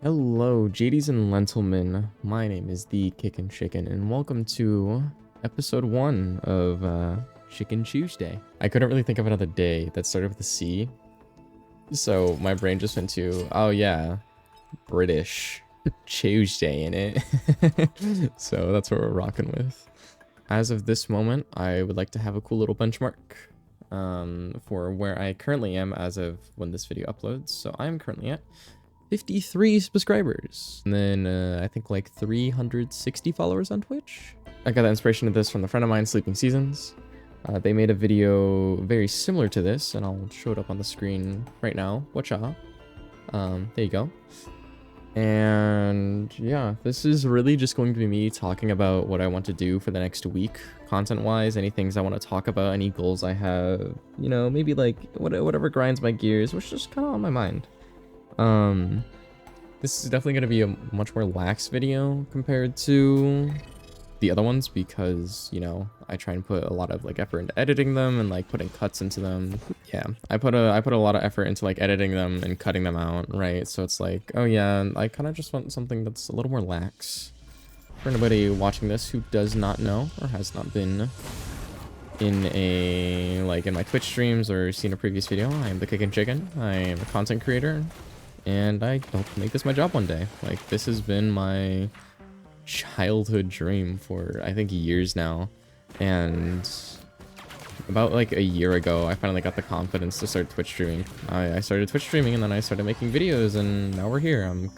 Hello, JDs and Lentilmen. My name is TheKickinChicken, and welcome to episode 1 of Chicken Chewsday. I couldn't really think of another day that started with a C, so my brain just went to, oh yeah, British Chewsday in it. So that's what we're rocking with. As of this moment, I would like to have a cool little benchmark for where I currently am as of when this video uploads. So I'm currently at 53 subscribers, and then I think like 360 followers on Twitch. I got that inspiration of this from a friend of mine, Sleeping Seasons. They made a video very similar to this, and I'll show it up on the screen right now. Watcha. There you go. And yeah, this is really just going to be me talking about what I want to do for the next week, content-wise, any things I want to talk about, any goals I have, you know, maybe like whatever grinds my gears, which is just kind of on my mind. This is definitely going to be a much more lax video compared to the other ones because, you know, I try and put a lot of like effort into editing them and like putting cuts into them. Yeah, I put a lot of effort into like editing them and cutting them out, right? So it's like, oh yeah, I kind of just want something that's a little more lax. For anybody watching this who does not know or has not been in my Twitch streams or seen a previous video, I am TheKickinChicken. I am a content creator. And I hope to make this my job one day. Like, this has been my childhood dream for, I think, years now. And about, like, a year ago, I finally got the confidence to start Twitch streaming. I started Twitch streaming, and then I started making videos, and now we're here. I'm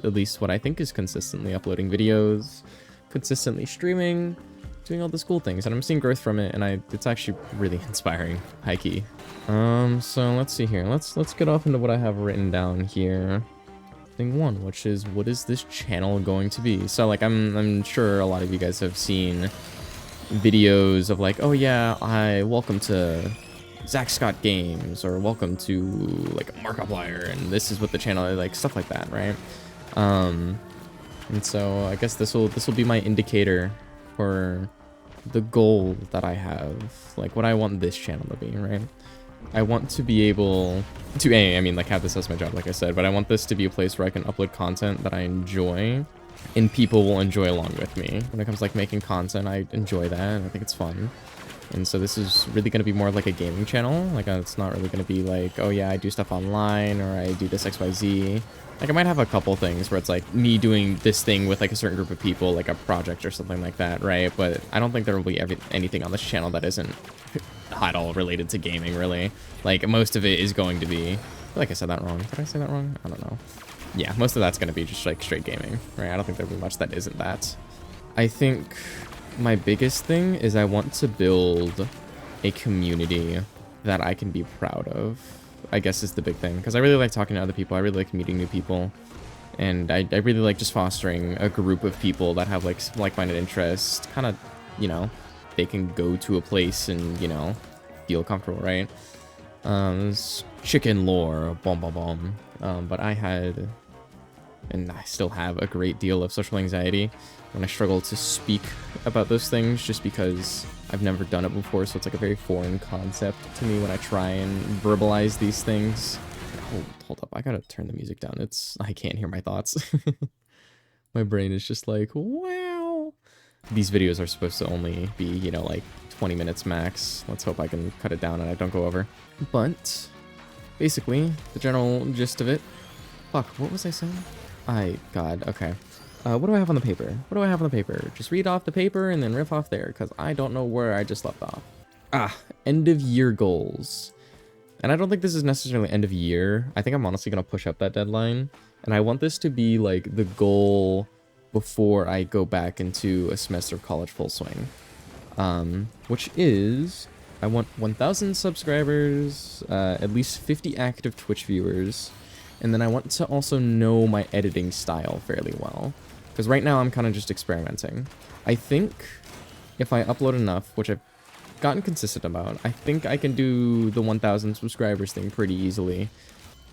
at least what I think is consistently uploading videos, consistently streaming, doing all these cool things, and I'm seeing growth from it, and it's actually really inspiring, high-key. So let's see here. Let's get off into what I have written down here. Thing 1, which is, what is this channel going to be? So like I'm sure a lot of you guys have seen videos of like, oh yeah, welcome to Zach Scott Games, or welcome to like Markiplier, and this is what the channel is, like stuff like that, right? And so I guess this will be my indicator for the goal that I have, like what I want this channel to be, right? I want to be able to, I mean, like, have this as my job, like I said, but I want this to be a place where I can upload content that I enjoy, and people will enjoy along with me. When it comes to, like, making content, I enjoy that, and I think it's fun. And so this is really going to be more of, like, a gaming channel. Like, it's not really going to be, like, oh, yeah, I do stuff online, or I do this XYZ. Like, I might have a couple things where it's, like, me doing this thing with, like, a certain group of people, like a project or something like that, right? But I don't think there will be anything on this channel that isn't at all related to gaming, really. Like, most of it is going to be, I feel like I said that wrong. Did I say that wrong? I don't know. Yeah, most of that's going to be just like straight gaming, right? I don't think there'll be much that isn't that. I think my biggest thing is I want to build a community that I can be proud of, I guess, is the big thing, because I really like talking to other people. I really like meeting new people, and I really like just fostering a group of people that have like-minded interests, kind of, you know, they can go to a place and, you know, feel comfortable, right? Chicken lore, boom, boom, boom. But I had, and I still have, a great deal of social anxiety when I struggle to speak about those things, just because I've never done it before, so it's like a very foreign concept to me when I try and verbalize these things. Hold up, I gotta turn the music down. I can't hear my thoughts. My brain is just like, wow. These videos are supposed to only be, you know, like 20 minutes max. Let's hope I can cut it down and I don't go over. But basically, the general gist of it. Fuck, what was I saying? God, okay. What do I have on the paper? What do I have on the paper? Just read off the paper and then riff off there, because I don't know where I just left off. End of year goals. And I don't think this is necessarily end of year. I think I'm honestly going to push up that deadline. And I want this to be like the goal before I go back into a semester of college full swing. Which is, I want 1,000 subscribers, at least 50 active Twitch viewers, and then I want to also know my editing style fairly well, because right now I'm kind of just experimenting. I think if I upload enough, which I've gotten consistent about, I think I can do the 1,000 subscribers thing pretty easily,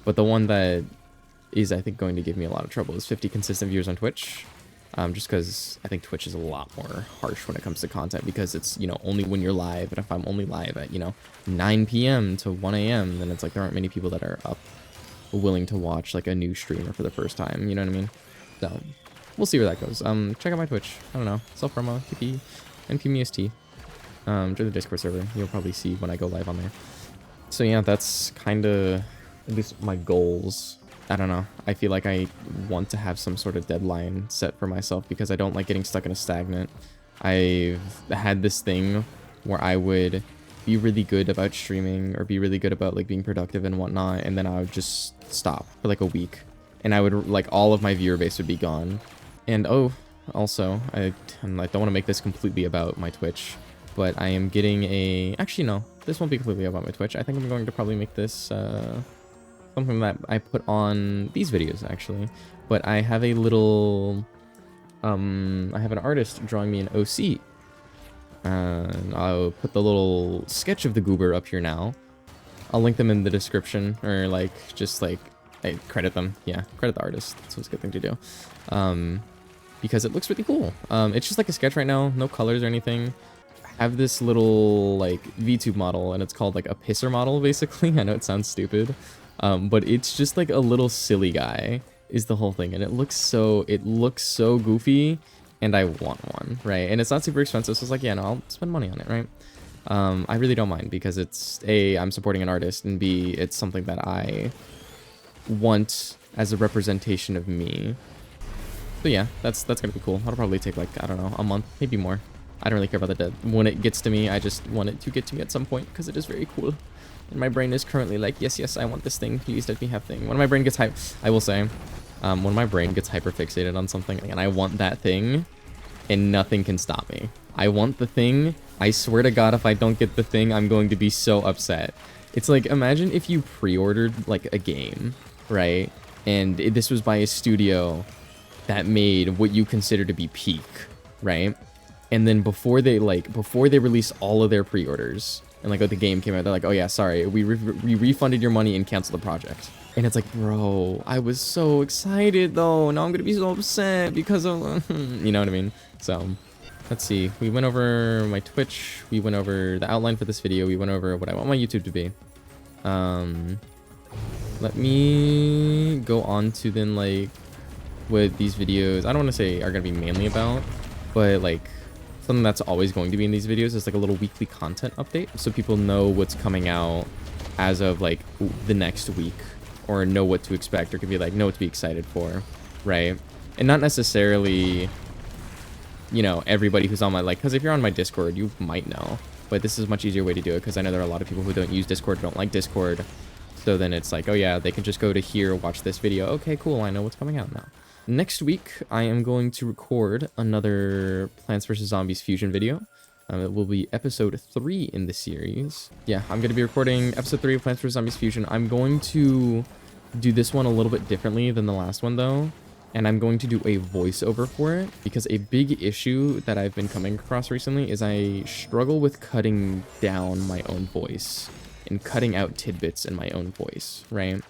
but the one that is, I think, going to give me a lot of trouble is 50 consistent viewers on Twitch. Just because I think Twitch is a lot more harsh when it comes to content, because it's, you know, only when you're live, and if I'm only live at, you know, 9 p.m. to 1 a.m., then it's like there aren't many people that are up willing to watch like a new streamer for the first time. You know what I mean? So we'll see where that goes. Check out my Twitch. I don't know. Self promo, TP, NPMEST. Join the Discord server. You'll probably see when I go live on there. So yeah, that's kind of at least my goals. I don't know. I feel like I want to have some sort of deadline set for myself because I don't like getting stuck in a stagnant. I've had this thing where I would be really good about streaming or be really good about like being productive and whatnot, and then I would just stop for like a week, and I would like all of my viewer base would be gone. And oh, also I don't want to make this completely about my Twitch, but I am getting a, actually no, this won't be completely about my Twitch. I think I'm going to probably make this something that I put on these videos actually. But I have a little I have an artist drawing me an OC. I'll put the little sketch of the goober up here now. I'll link them in the description, or like just like I credit them. Yeah, credit the artist. That's what's a good thing to do. Because it looks really cool. It's just like a sketch right now, no colors or anything. I have this little like VTube model, and it's called like a pisser model basically. I know it sounds stupid, but it's just like a little silly guy is the whole thing, and it looks so goofy, and I want one, right? And it's not super expensive, so it's like, yeah, no, I'll spend money on it, right? I really don't mind because it's A, I'm supporting an artist, and B, it's something that I want as a representation of me. So yeah, that's gonna be cool. That'll probably take like, I don't know, a month, maybe more. I don't really care about the dead. When it gets to me, I just want it to get to me at some point because it is very cool. And my brain is currently like, yes, I want this thing. Please let me have thing. When my brain gets hype, I will say, when my brain gets hyper fixated on something and I want that thing, and nothing can stop me. I want the thing. I swear to God, if I don't get the thing, I'm going to be so upset. It's like, imagine if you pre-ordered like a game, right? And this was by a studio that made what you consider to be peak, right? And then before they release all of their pre-orders and like the game came out, they're like, oh yeah, sorry, we refunded your money and canceled the project. And it's like, bro, I was so excited though. Now I'm gonna be so upset because of, you know what I mean? So let's see. We went over my Twitch. We went over the outline for this video. We went over what I want my YouTube to be. Let me go on to then like what these videos, I don't want to say are gonna be mainly about, but like something that's always going to be in these videos is like a little weekly content update, so people know what's coming out as of like the next week, or know what to expect, or could be like know what to be excited for, right? And not necessarily, you know, everybody who's on my, like, because if you're on my Discord, you might know, but this is a much easier way to do it because I know there are a lot of people who don't use Discord, don't like Discord, so then it's like, oh yeah, they can just go to here, watch this video, okay, cool, I know what's coming out now. Next week, I am going to record another Plants vs. Zombies fusion video. It will be episode 3 in the series. Yeah, I'm going to be recording episode 3 of Plants vs. Zombies fusion. I'm going to do this one a little bit differently than the last one, though. And I'm going to do a voiceover for it, because a big issue that I've been coming across recently is I struggle with cutting down my own voice and cutting out tidbits in my own voice, right?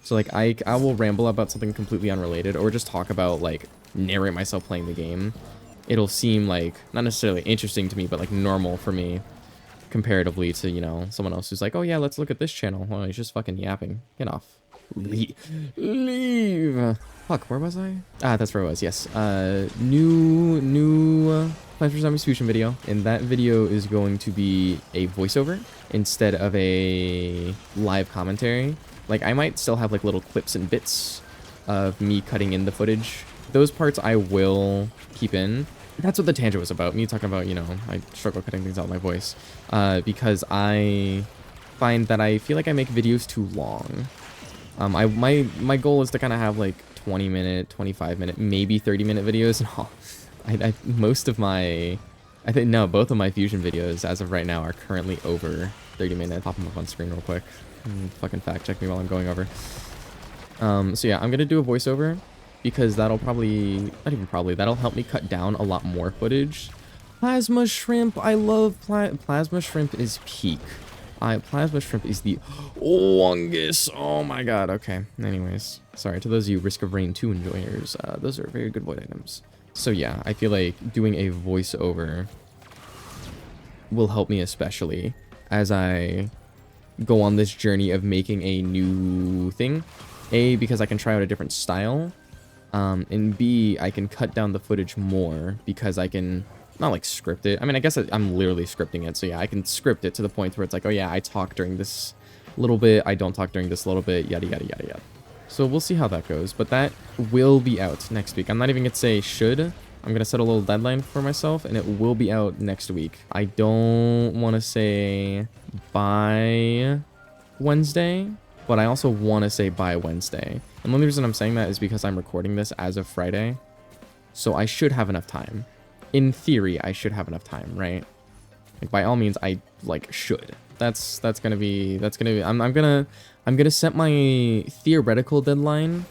So like I will ramble about something completely unrelated, or just talk about like narrate myself playing the game. It'll seem like not necessarily interesting to me, but like normal for me comparatively to, you know, someone else who's like, oh yeah, let's look at this channel. Well, he's just fucking yapping. Get off. Leave. Fuck, where was I? Ah, that's where I was. Yes. New Plants vs. Zombies fusion video, and that video is going to be a voiceover instead of a live commentary. Like, I might still have, like, little clips and bits of me cutting in the footage. Those parts I will keep in. That's what the tangent was about. Me talking about, you know, I struggle cutting things out of my voice. Because I find that I feel like I make videos too long. My goal is to kind of have, like, 20-minute, 25-minute, maybe 30-minute videos. No, most of my... both of my fusion videos, as of right now, are currently over 30 minutes. Pop them up on screen real quick. Fucking fact check me while I'm going over. So yeah, I'm gonna do a voiceover because that'll probably, not even probably, that'll help me cut down a lot more footage. Plasma shrimp, I love plasma shrimp is peak. Plasma shrimp is the longest. Oh my god. Okay. Anyways, sorry to those of you Risk of Rain 2 enjoyers. Those are very good void items. So yeah, I feel like doing a voiceover will help me, especially as I go on this journey of making a new thing A, because I can try out a different style, and B, I can cut down the footage more because I can not like script it. I mean, I guess I'm literally scripting it. So yeah, I can script it to the point where it's like, oh yeah, I talk during this little bit, I don't talk during this little bit, yada, yada, yada, yada. So we'll see how that goes, but that will be out next week. I'm not even gonna say should. I'm gonna set a little deadline for myself, and it will be out next week. I don't want to say by Wednesday, but I also want to say by Wednesday. And the only reason I'm saying that is because I'm recording this as of Friday, so I should have enough time. In theory, I should have enough time, right? Like, by all means, I like should. That's gonna be. I'm gonna set my theoretical deadline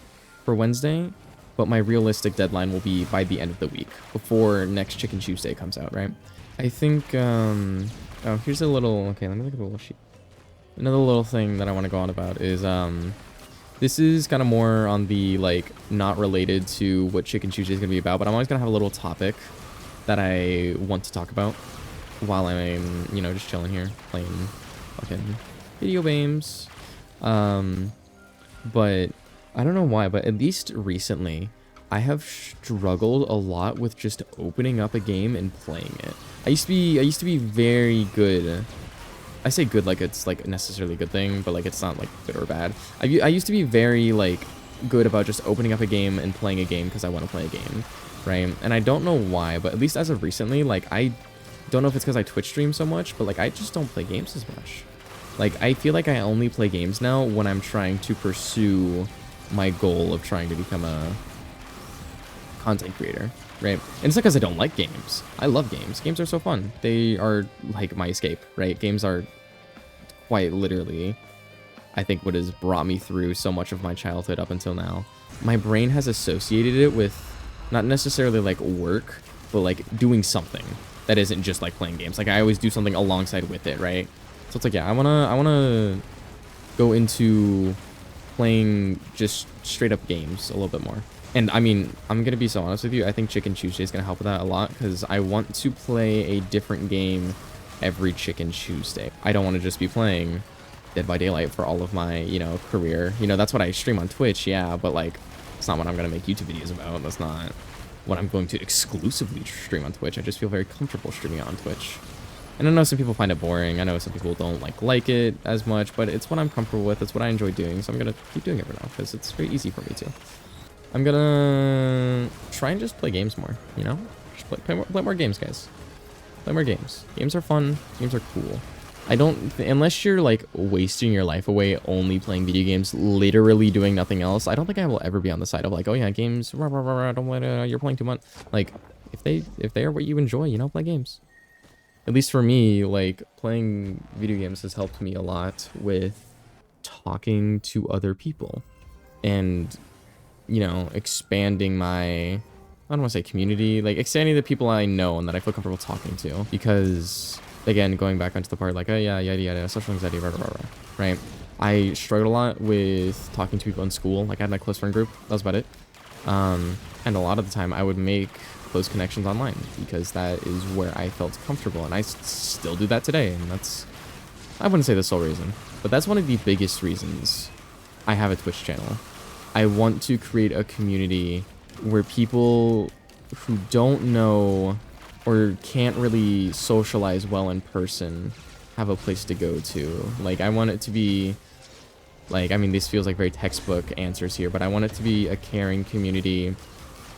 for Wednesday, but my realistic deadline will be by the end of the week, before next Chicken Chewsday comes out, right? I think. Oh, here's a little. Okay, let me look at the little sheet. Another little thing that I want to go on about is this is kind of more on the like not related to what Chicken Chewsday is gonna be about, but I'm always gonna have a little topic that I want to talk about while I'm, you know, just chilling here playing fucking video games. But I don't know why, but at least recently I have struggled a lot with just opening up a game and playing it. I used to be very good. I say good like it's like necessarily a good thing, but like it's not like good or bad. I used to be very like good about just opening up a game and playing a game because I want to play a game, right? And I don't know why, but at least as of recently, like I don't know if it's because I Twitch stream so much, but like I just don't play games as much. Like I feel like I only play games now when I'm trying to pursue my goal of trying to become a content creator, right? And it's not because I don't like games. I love games. Games are so fun. They are like my escape, right? Games are quite literally, I think, what has brought me through so much of my childhood up until now. My brain has associated it with not necessarily like work, but like doing something that isn't just like playing games. Like I always do something alongside with it, right? So it's like, yeah, I wanna go into playing just straight up games a little bit more. And I mean, I'm gonna be so honest with you, I think Chicken Chewsday is gonna help with that a lot, because I want to play a different game every Chicken Chewsday. I don't want to just be playing Dead by Daylight for all of my, you know, career. You know, that's what I stream on Twitch, yeah, but like, it's not what I'm gonna make YouTube videos about. That's not what I'm going to exclusively stream on Twitch. I just feel very comfortable streaming it on Twitch. And I know some people find it boring. I know some people don't like it as much, but it's what I'm comfortable with. It's what I enjoy doing, so I'm gonna keep doing it for now, because it's very easy for me to. I'm gonna try and just play games more, you know? Just play more games, guys. Play more games. Games are fun. Games are cool. I don't... unless you're, like, wasting your life away only playing video games, literally doing nothing else, I don't think I will ever be on the side of, like, oh, yeah, games, rah, rah, rah, rah, don't let you're playing too much. Like, if they are what you enjoy, you know, play games. At least for me, like, playing video games has helped me a lot with talking to other people. And... you know, expanding my, I don't want to say community, like expanding the people I know and that I feel comfortable talking to. Because, again, going back onto the part like, oh yeah, yada yada, social anxiety, rah, rah, rah, rah, right? I struggled a lot with talking to people in school. Like I had my close friend group, that was about it. And a lot of the time I would make close connections online because that is where I felt comfortable. And I still do that today. And that's, I wouldn't say the sole reason, but that's one of the biggest reasons I have a Twitch channel. I want to create a community where people who don't know or can't really socialize well in person have a place to go to. Like, I want it to be, like, I mean, this feels like very textbook answers here, but I want it to be a caring community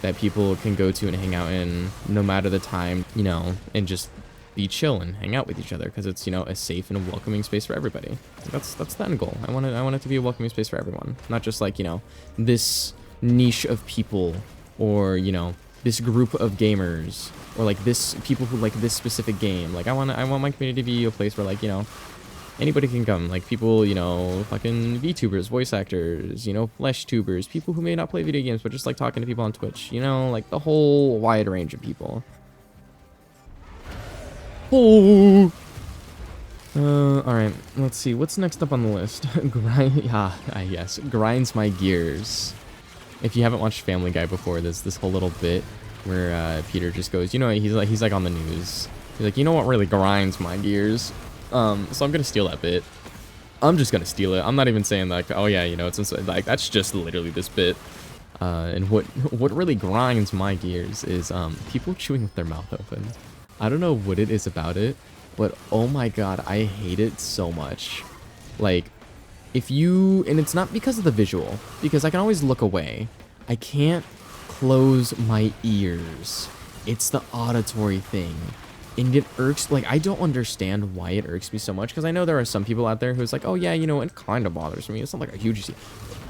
that people can go to and hang out in no matter the time, you know, and just be chill and hang out with each other because it's, you know, a safe and a welcoming space for everybody. That's the end goal. I want it to be a welcoming space for everyone, not just like, you know, this niche of people or, you know, this group of gamers or like this people who like this specific game. Like I want my community to be a place where like, you know, anybody can come, like people, you know, fucking VTubers, voice actors, you know, flesh tubers, people who may not play video games but just like talking to people on Twitch, you know, like the whole wide range of people. Oh. Alright, let's see. What's next up on the list? Yes. Grinds my gears. If you haven't watched Family Guy before, there's this whole little bit where Peter just goes, you know, he's like on the news. He's like, you know what really grinds my gears? So I'm gonna steal that bit. I'm just gonna steal it. I'm not even saying like, oh yeah, you know, it's inside. Like that's just literally this bit. And what really grinds my gears is people chewing with their mouth open. I don't know what it is about it, but oh my god, I hate it so much. Like, if you, and it's not because of the visual, because I can always look away. I can't close my ears. It's the auditory thing. And it irks, like, I don't understand why it irks me so much, because I know there are some people out there who's like, oh yeah, you know, it kind of bothers me. It's not like a huge deal.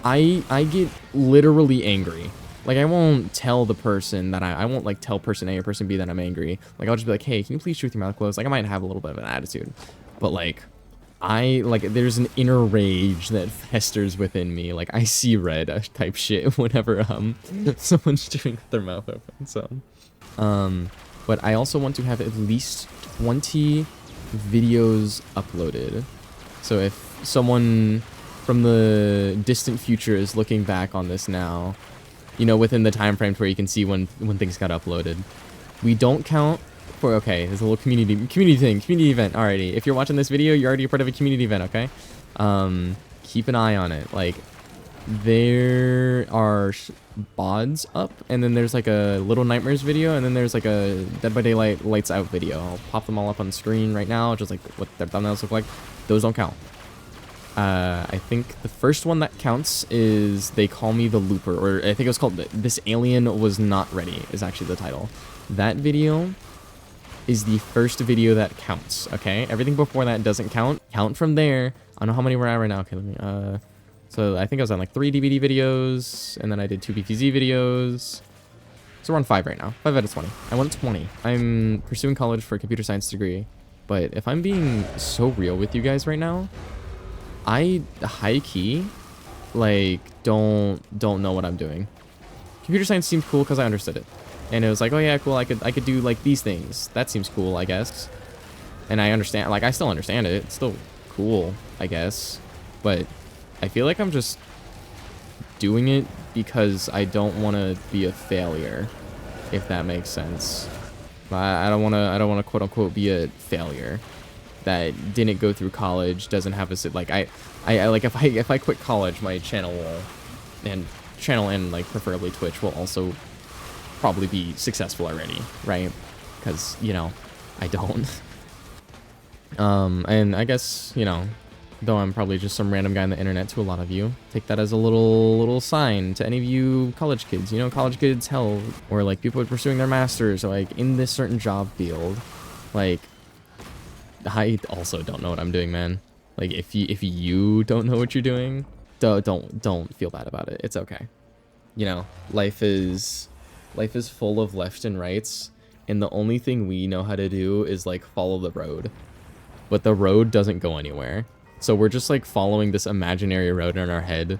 I get literally angry. Like, I won't tell the person that I won't, like, tell person A or person B that I'm angry. Like, I'll just be like, hey, can you please chew with your mouth closed? Like, I might have a little bit of an attitude. But, like, there's an inner rage that festers within me. Like, I see red type shit whenever, someone's chewing with their mouth open, so. But I also want to have at least 20 videos uploaded. So if someone from the distant future is looking back on this now, you know, within the time frame where you can see when things got uploaded. We don't count for, okay, there's a little community event. Alrighty, if you're watching this video, you're already a part of a community event, okay? Keep an eye on it. Like, there are bods up, and then there's like a Little Nightmares video, and then there's like a Dead by Daylight Lights Out video. I'll pop them all up on the screen right now, just like what their thumbnails look like. Those don't count. I think the first one that counts is They Call Me the Looper, or I think it was called This Alien Was Not Ready, is actually the title. That video is the first video that counts, okay? Everything before that doesn't count. Count from there. I don't know how many we're at right now. Okay, let me, so I think I was on like 3 DVD videos, and then I did 2 BPZ videos. So we're on 5 right now. 5 out of 20. I want 20. I'm pursuing college for a computer science degree, but if I'm being so real with you guys right now, I high key, like, don't know what I'm doing. Computer science seemed cool because I understood it, and it was like, oh yeah, cool. I could do like these things. That seems cool, I guess. And I understand, like, I still understand it. It's still cool, I guess. But I feel like I'm just doing it because I don't want to be a failure, if that makes sense. I don't want to quote unquote be a failure that didn't go through college, doesn't have a, like, I like, if I quit college, my channel and like preferably Twitch will also probably be successful already, right? Because, you know, I don't. And I guess, you know, though I'm probably just some random guy on the internet to a lot of you, take that as a little sign to any of you college kids, you know, college kids, hell, or like people pursuing their masters, or like in this certain job field. Like, I also don't know what I'm doing, man. Like, if you don't know what you're doing, don't feel bad about it. It's okay. You know, life is full of left and rights, and the only thing we know how to do is like follow the road. But the road doesn't go anywhere. So we're just like following this imaginary road in our head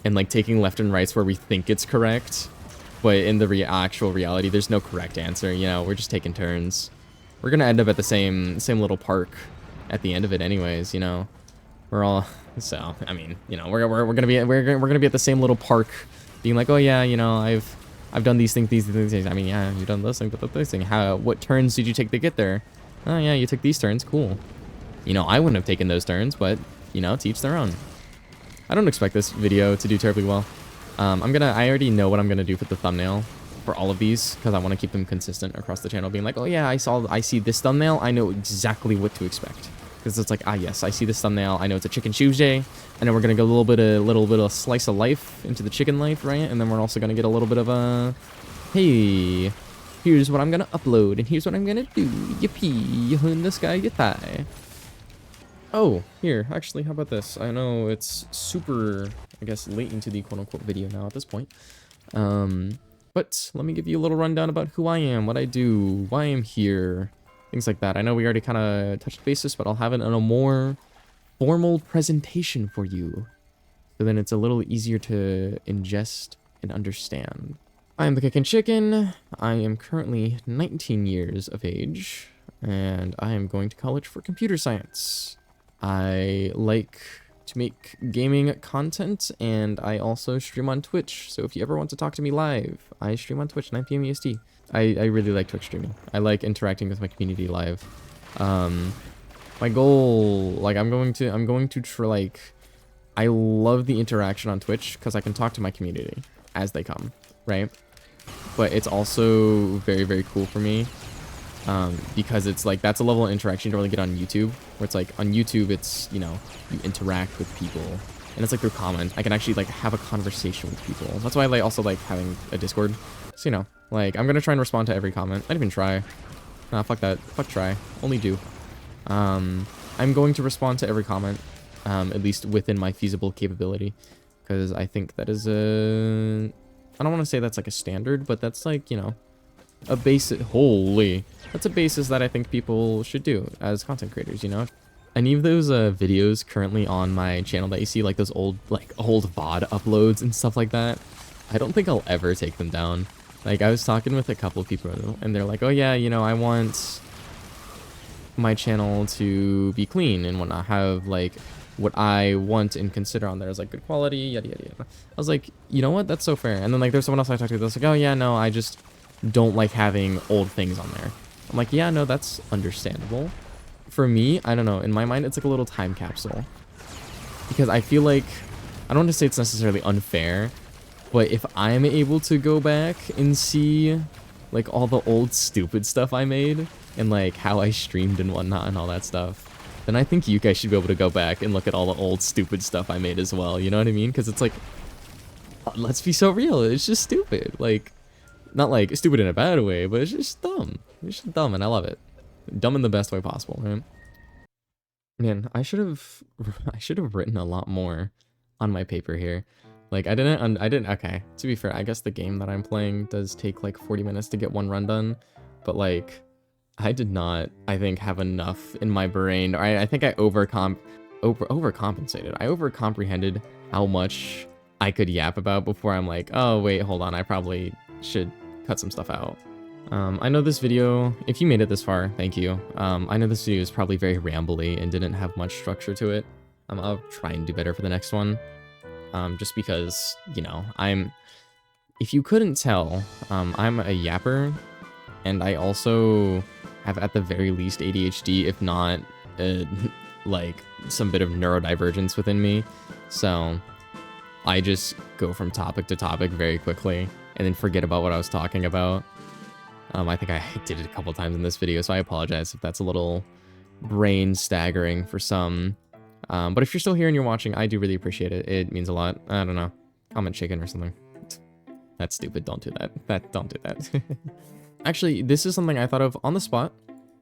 and like taking left and rights where we think it's correct. But in the actual reality, there's no correct answer. You know, we're just taking turns. We're gonna end up at the same little park at the end of it anyways, you know. We're all, so I mean, you know, we're gonna be at the same little park being like, oh yeah, you know, I've done these things. I mean, yeah, you've done those things, but those things. What turns did you take to get there? Oh yeah, you took these turns. Cool. You know, I wouldn't have taken those turns, but you know, to each their own. I don't expect this video to do terribly well. I already know what I'm gonna do for the thumbnail for all of these, because I want to keep them consistent across the channel, being like, oh yeah, I see this thumbnail, I know exactly what to expect. Because it's like, ah yes, I see this thumbnail, I know it's a chicken Chewsday, and then we're gonna get a little bit of slice of life into the chicken life, right? And then we're also gonna get a little bit of a, hey, here's what I'm gonna upload, and here's what I'm gonna do. Yippee, in the sky, you thigh. Oh, here, actually, how about this? I know it's super, I guess, late into the quote-unquote video now at this point. But let me give you a little rundown about who I am, what I do, why I'm here, things like that. I know we already kind of touched basis, but I'll have it in a more formal presentation for you, so then it's a little easier to ingest and understand. I am TheKickinChicken. I am currently 19 years of age, and I am going to college for computer science. I like to make gaming content, and I also stream on Twitch, so if you ever want to talk to me live, I stream on Twitch, 9 PM EST. I really like Twitch streaming. I like interacting with my community live. My goal, like, I'm going to like, I love the interaction on Twitch because I can talk to my community as they come, right? But it's also very, very cool for me because it's like, that's a level of interaction you don't really get on YouTube, where it's like, on YouTube, it's, you know, you interact with people, and it's like through comments. I can actually like have a conversation with people. That's why I like also like having a Discord. So, you know, like, I'm gonna try and respond to every comment. I'd even try. Nah, fuck that. Fuck try. Only do. I'm going to respond to every comment, at least within my feasible capability, because I think that is a, I don't want to say that's like a standard, but that's like, you know, a basic, holy, that's a basis that I think people should do as content creators, you know? Any of those videos currently on my channel that you see, like those old VOD uploads and stuff like that, I don't think I'll ever take them down. Like, I was talking with a couple of people, and they're like, oh yeah, you know, I want my channel to be clean and whatnot, have like what I want and consider on there is like good quality, yada yada yada. I was like, you know what, that's so fair. And then like there's someone else I talked to that's like, oh yeah, no, I just don't like having old things on there. I'm like, yeah, no, that's understandable. For me, I don't know, in my mind it's like a little time capsule, because I feel like, I don't want to say it's necessarily unfair, but if I'm able to go back and see like all the old stupid stuff I made and like how I streamed and whatnot and all that stuff, then I think you guys should be able to go back and look at all the old stupid stuff I made as well. You know what I mean? Because it's like, let's be so real, it's just stupid. Like, not like stupid in a bad way, but it's just dumb. It's just dumb, and I love it. Dumb in the best way possible, right? Man, I should have written a lot more on my paper here. Like, I didn't, okay, to be fair, I guess the game that I'm playing does take like 40 minutes to get one run done, but like, I did not, I think, have enough in my brain. I think I overcompensated. I overcomprehended how much I could yap about before I'm like, oh wait, hold on, I probably should cut some stuff out. I know this video, if you made it this far, thank you. I know this video is probably very rambly and didn't have much structure to it. I'll try and do better for the next one. Just because, you know, if you couldn't tell, I'm a yapper, and I also have at the very least ADHD, if not, like, some bit of neurodivergence within me. So, I just go from topic to topic very quickly, and then forget about what I was talking about. I think I did it a couple times in this video, so I apologize if that's a little brain staggering for some. But if you're still here and you're watching, I do really appreciate it. It means a lot. I don't know. Comment chicken or something. That's stupid. Don't do that. Don't do that. Actually, this is something I thought of on the spot,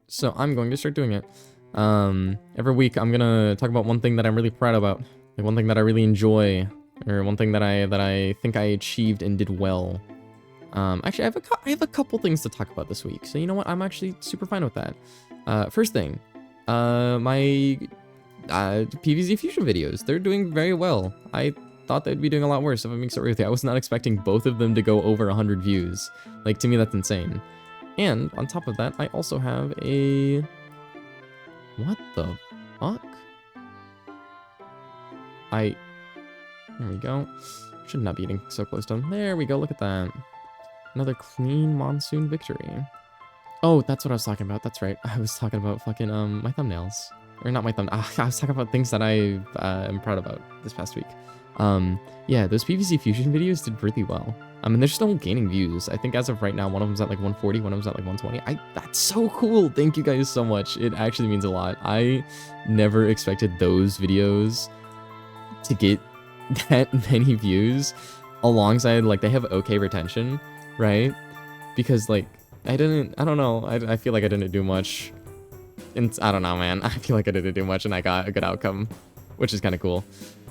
so I'm going to start doing it. Every week, I'm gonna talk about one thing that I'm really proud about, like one thing that I really enjoy, or one thing that I think I achieved and did well. Actually, I have a couple things to talk about this week, so you know what? I'm actually super fine with that. First thing, my PvZ Fusion videos, they're doing very well. I thought they'd be doing a lot worse, if I'm being so real with you. I was not expecting both of them to go over 100 views. Like, to me, that's insane. And on top of that, I also have a... What the fuck? There we go. Should not be getting so close to them. There we go, look at that. Another clean monsoon victory. Oh, that's what I was talking about. That's right. I was talking about fucking, my thumbnails. Or not my thumb. I was talking about things that I am proud about this past week. Yeah, those PvZ Fusion videos did really well. And they're still gaining views. I think as of right now, one of them's at like 140, one of them's at like 120. That's so cool. Thank you guys so much. It actually means a lot. I never expected those videos to get that many views alongside, like, they have okay retention, right? Because, like, I don't know. I feel like I didn't do much. And I don't know, man. I feel like I didn't do much and I got a good outcome, which is kind of cool.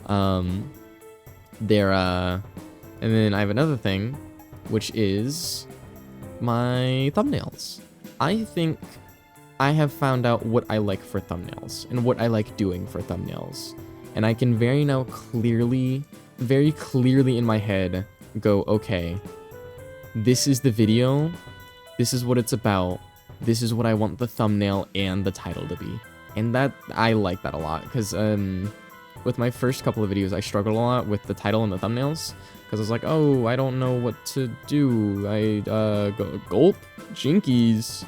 And then I have another thing, which is my thumbnails. I think I have found out what I like for thumbnails and what I like doing for thumbnails. And I can very clearly in my head go, okay, this is the video, this is what it's about, this is what I want the thumbnail and the title to be. And that, I like that a lot, because with my first couple of videos, I struggled a lot with the title and the thumbnails, because I was like, oh, I don't know what to do. Gulp, jinkies,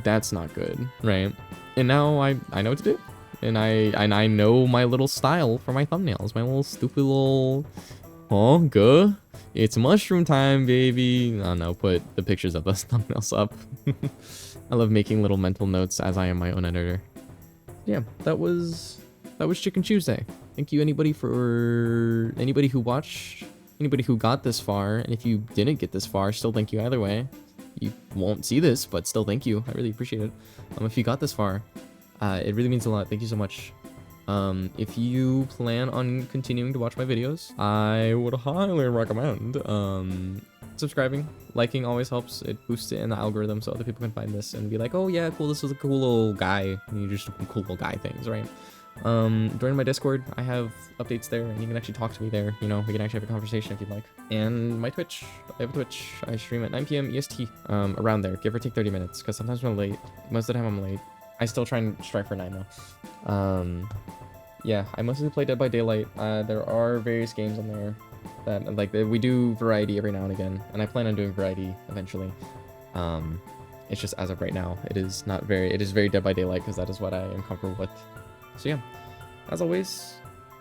that's not good, right? And now I know what to do. I know my little style for my thumbnails, my little stupid little, oh, good. It's mushroom time, baby. Oh no, put the pictures of those thumbnails up. I love making little mental notes as I am my own editor. Yeah, that was Chicken Chewsday. Thank you anybody who watched, anybody who got this far, and if you didn't get this far, still thank you either way. You won't see this, but still thank you. I really appreciate it. If you got this far, it really means a lot. Thank you so much. If you plan on continuing to watch my videos, I would highly recommend subscribing. Liking always helps. It boosts it in the algorithm so other people can find this and be like, oh yeah, cool, this is a cool little guy. And you just do cool little guy things, right? Join my Discord. I have updates there, and you can actually talk to me there. You know, we can actually have a conversation if you'd like. And my Twitch. I have a Twitch. I stream at 9 p.m. EST. Around there, give or take 30 minutes, because sometimes I'm late. Most of the time I'm late. I still try and strive for 9 though. Yeah, I mostly play Dead by Daylight. There are various games on there that, like, we do variety every now and again, and I plan on doing variety eventually. It's just as of right now, it is very Dead by Daylight, because that is what I am comfortable with. So yeah, as always,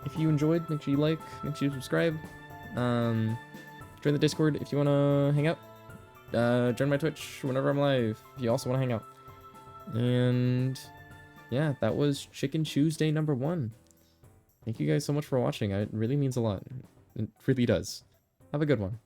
if you enjoyed, make sure you like, make sure you subscribe, join the Discord if you want to hang out, join my Twitch whenever I'm live if you also want to hang out. And yeah, that was Chicken Chewsday number 1. Thank you guys so much for watching. It really means a lot. It really does. Have a good one.